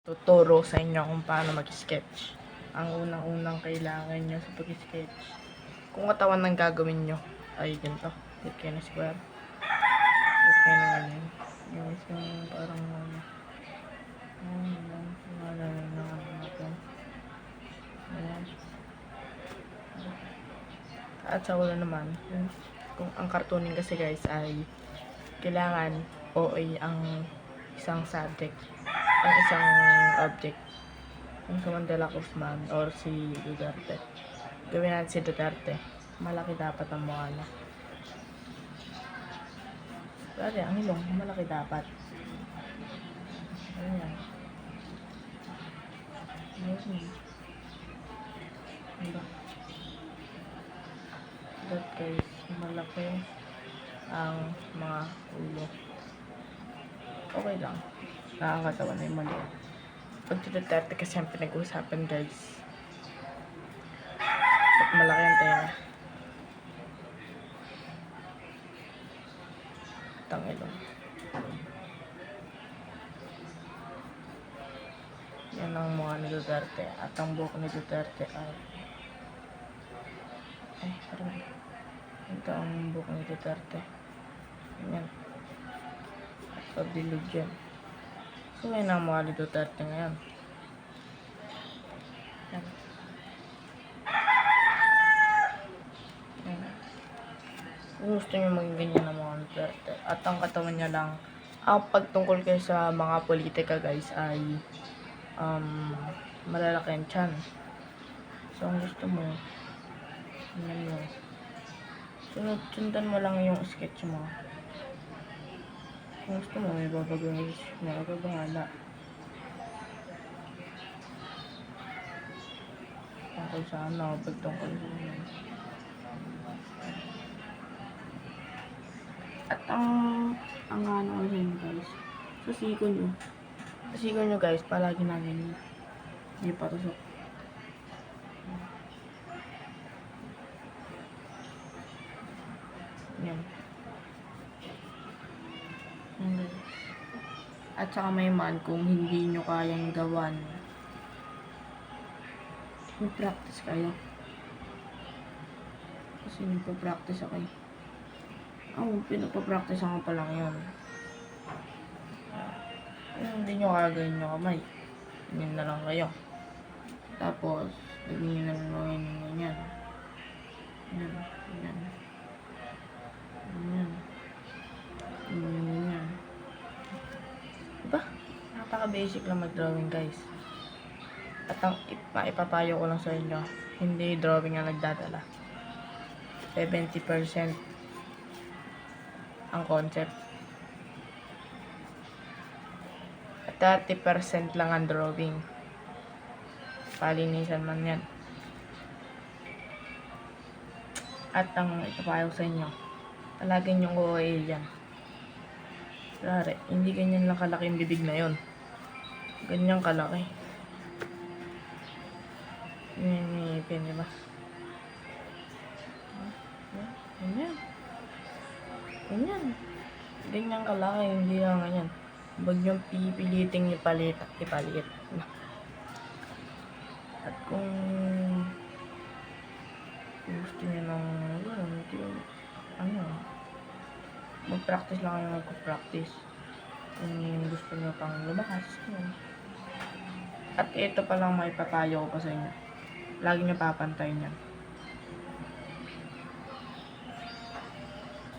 Tuturo sa inyo kung paano mag-sketch. Ang unang-unang kailangan nyo sa pag-sketch, kung katawan ng gagawin nyo, ay ganito. Hit kayo na square. Hit kayo na ganyan. Yung isang parang ayan. At sa ulo naman, kung ang cartooning kasi guys ay kailangan OA ang isang subject, ang isang object. Kung si Mandela Cruz man or si Duterte, gawin natin si Duterte, malaki dapat ang mukha niya. Dati ang ilong, malaki dapat. Ayan. Diba? That guys, malaki ang mga ulo. Okay lang. Nakakatawa na yung mali. Pag si Duterte kasi ang pinag-uusapan guys. At malaki ang tenga. At ang ilong. Yan ang mukha ni Duterte. At ang buhok ni Duterte ay parang ito ang buhok ni Duterte. Yan. At pagdilog yan. So yan ang mukha ni Duterte ngayon. Yan. Yan. Kung gusto nyo maging ganyan ang mukha ni Duterte. At ang katawan niya lang, ang pagtungkol kayo sa mga politika guys ay malalaki ang tiyan. So ang gusto mo, yan mo. Sundan mo lang yung sketch mo. Kung gusto mo, may babagawin mo. Ikaw bahala. Tungkol sa ano, pagtungkol sa ano. At ang ano ko sa inyo guys, sa siko nyo. Sa siko nyo guys, palagi na ganyan. Hindi patusok. Yan. At saka may man kung hindi nyo kayang gawan, mag-practice kayo. Kasi nagpa-practice ako eh. Pinagpa-practice ako pa lang yun. Hindi nyo kagawin nyo kamay. Ganyan na lang kayo. Tapos, gawin nyo na lang yung ganyan. Ganyan. Ganyan. Ganyan. Ganyan. Diba? Napaka-basic lang mag-drawing guys. At ang ipapayo ko lang sa inyo, hindi drawing ang nagdadala. 70% ang concept. At 30% lang ang drawing. Palinisan man yan. At ang ipapayo sa inyo, palagin yung OA yan. Sorry, hindi ganyan lang kalaki yung bibig na yon. Ganyan kalaki. Ganyan, diba? Ganyan. Ganyan. Ganyan kalaki, hindi lang ganyan. Huwag niyong pipiliting ipalit. At kung gusto niyo ng mag-practice lang kayo mag-practice. Kung gusto niyo pang lumakas, At ito pa lang may papayo ko pa sa inyo. Lagi niyo papantayin yan.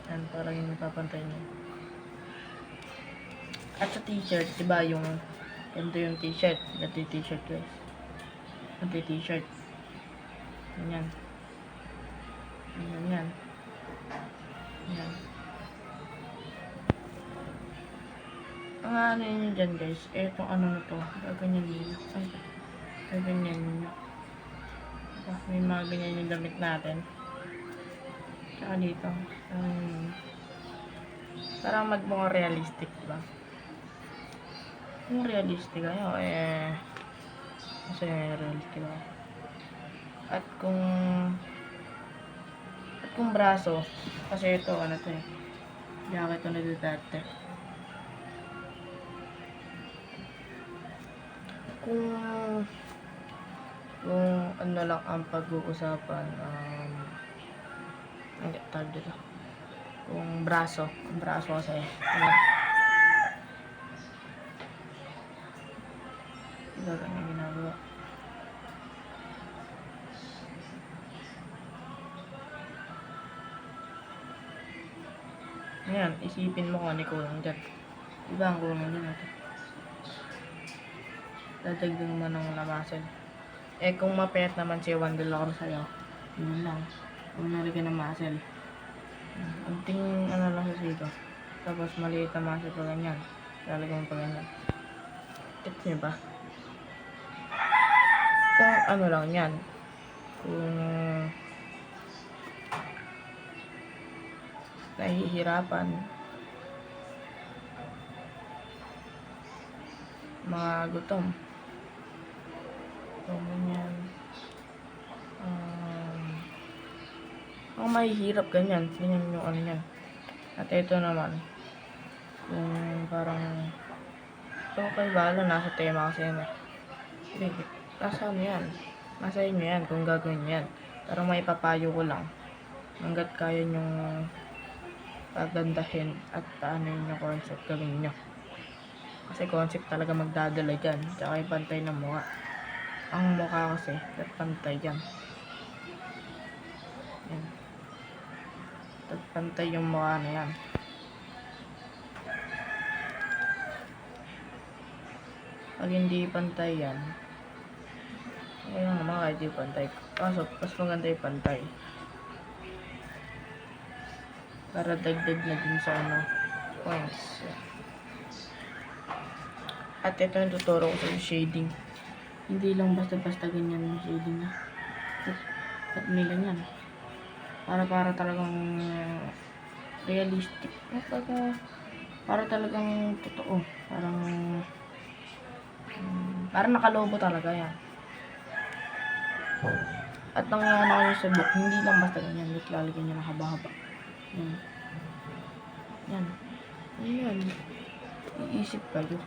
Yan, parang yung papantayin niyo. At sa t-shirt, diba yung ganito yung t-shirt. Ganito yung t-shirt guys. Ganito yung t-shirt. Ganyan. Ganyan. Ganyan. Ang ano yun dyan guys, etong ano na to, gaganyan nyo. Gaganyan nyo. May mga ganyan yung damit natin. Tsaka dito. Parang magmukha realistic ba? Kung realistic kayo, kasi realistic ba? At kung braso, kasi ito, ano to eh, jacket to na Duterte. Kung kung ano lang ang pag-uusapan, hindi, tawag dito. Kung ang braso kasi, ano, ganyan ginagawa. Ngayon, isipin mo kung ano kulang dyan. Diba ang kulang dyan natin? Dadagdag mo ng muscle. Eh kung mapayat naman si Wandel ako sa'yo, yun lang. Kung nalagyan ng muscle. Unting ano lang sa sito. Tapos maliit na muscle pa ganyan. Lalagyan mo pa ganyan. Gets niyo ba? Kung ano lang yan. Kung nahihirapan, mga gutom, kung ganyan, ang mahihirap ganyan yung ano yan. At ito naman, yung parang, okay ba, nasa tema kasi yan eh. Nasa ano yan, nasa inyo yan kung gagawin yan. Pero may papayo ko lang, hanggat kaya nyong pagandahin at paano yung concept gawin nyo. Kasi concept talaga magdadala dyan. Tsaka yung pantay ng mukha. Ang mukha kasi, pantay dyan. Yan. Pantay yung mukha na yan. Pag hindi pantay yan, ayun naman kahit di pantay. Kaso, mas maganda yung pantay. Para dagdag na din sa ano, points. At ito yung tuturo ko sa shading. Hindi lang basta-basta ganyan yung shading na. At may ganyan. Para talagang realistic. Para talagang totoo. Parang nakalobo talaga yan. At nangyayari ako sa book, hindi lang basta ganyan. Dito lalagyan nyo ng haba-haba. Yan. Yan. Yan. Iisip kayo.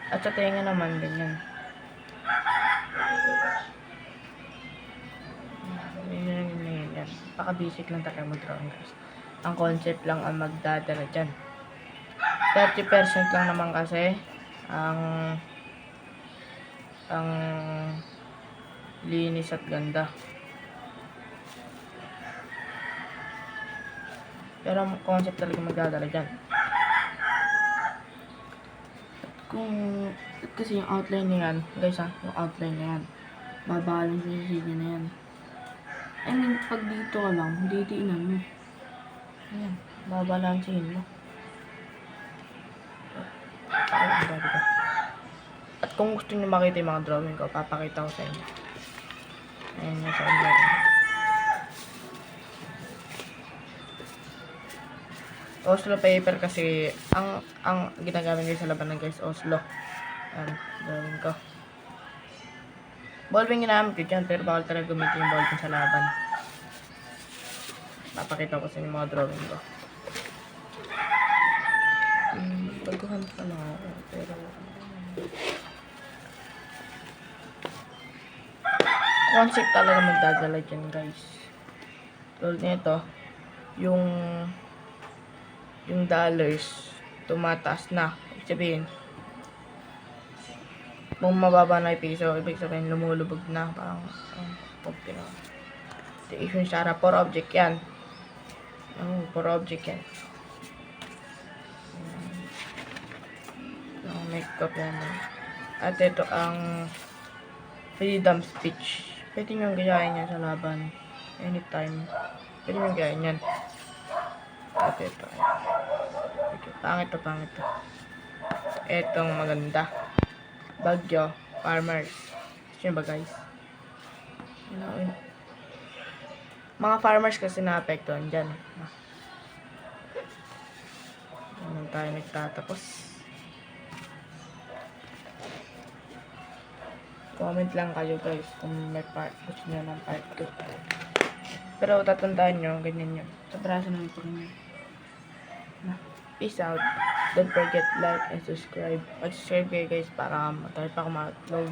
At sa tenga naman, ganyan. Yan. Paka-basic lang talaga mag-drawing guys. Ang concept lang ang magdadala dyan. 30% lang naman kasi ang linis at ganda. Pero ang concept talaga magdadala dyan. Kasi yung outline na yan, guys yung outline na yan, babalang sa sisig na yan. I mean, pag dito ka lang, didiinan mo. Ayan, babalansihin mo. At kung gusto nyo makita yung mga drawing ko, papakita ko sa inyo. Ayan yung sa online. Oslo paper kasi ang ginagamit ko sa labanan guys, Oslo. Ayan, drawing ko. Ballpen ginamit ko dyan, pero bawal talaga gamitin yung ballpen sa laban. Papakita ko sa inyo mga drawing ko. Baguhan pa lang ako, pero concept talaga magdadala dyan guys. Tulad nito, yung dollars tumataas na. Ibig sabihin, kung mababa na yung piso, ibig sabihin lumulubog na. Parang Asian Shara, for object yan. For object yan. Makeup yan. At ito ang freedom speech. Pwede nyo gayahin yan sa laban. Anytime. Pwede nyo gayahin yan. At ito. Pangit to. Etong maganda. Bagyo. Farmers. Gusto ba guys? Mga farmers kasi na-apektuhan dyan. Naman tayo nagtatapos. Comment lang kayo guys kung may part gusto nyo ng part 2. Pero tatandaan nyo, ganyan yun. Sa braso naman po ganyan. Peace out. don't forget like and subscribe. Mag-subscribe kayo guys para matry pa ako ma-upload.